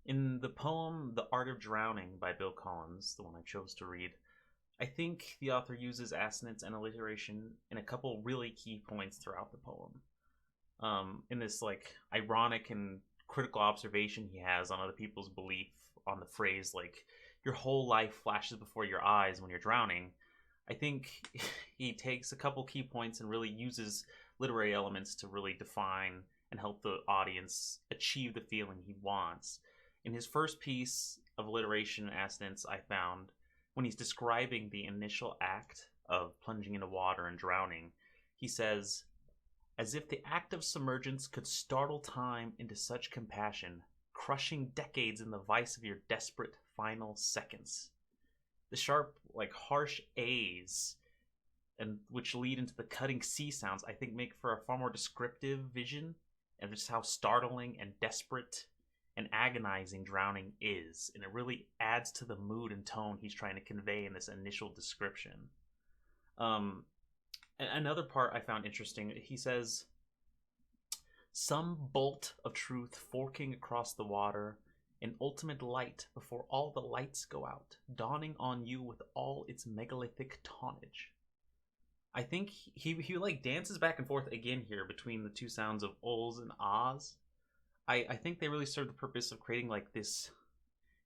In the poem The Art of Drowning by Bill Collins, the one I chose to read, I think the author uses assonance and alliteration in a couple really key points throughout the poem. In this like ironic and critical observation he has on other people's belief on the phrase like your whole life flashes before your eyes when you're drowning. I think he takes a couple key points and really uses literary elements to really define and help the audience achieve the feeling he wants. In his first piece of alliteration assonance, I found when he's describing the initial act of plunging into water and drowning, he says, as if the act of submergence could startle time into such compassion, crushing decades in the vice of your desperate final seconds. The sharp, like harsh A's and which lead into the cutting C sounds, I think make for a far more descriptive vision of just how startling and desperate and agonizing drowning is. And it really adds to the mood and tone he's trying to convey in this initial description. And another part I found interesting, he says, some bolt of truth forking across the water, an ultimate light before all the lights go out, dawning on you with all its megalithic tonnage. I think he like dances back and forth again here between the two sounds of ulls and ahs. I think they really serve the purpose of creating like this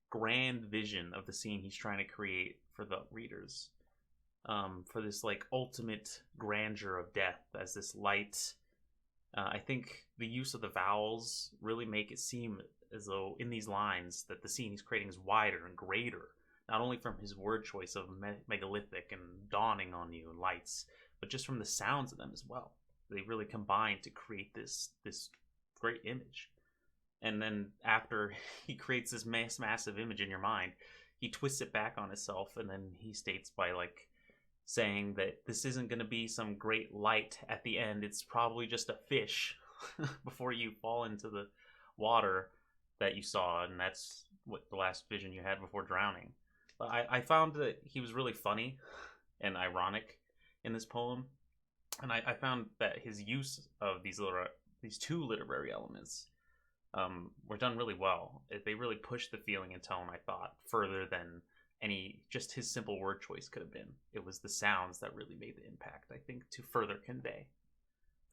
grand vision of the scene he's trying to create for the readers. For this like ultimate grandeur of death as this light. I think the use of the vowels really make it seem as though in these lines that the scene he's creating is wider and greater, not only from his word choice of megalithic and dawning on you and lights, but just from the sounds of them as well. They really combine to create this great image. And then after he creates this massive image in your mind, he twists it back on itself, and then he states by like saying that this isn't going to be some great light at the end. It's probably just a fish before you fall into the water that you saw, and that's what the last vision you had before drowning. But I found that he was really funny and ironic in this poem, and I found that his use of these two literary elements were done really well. They really pushed the feeling and tone, I thought, further than any just his simple word choice could have been. It was the sounds that really made the impact, I think, to further convey.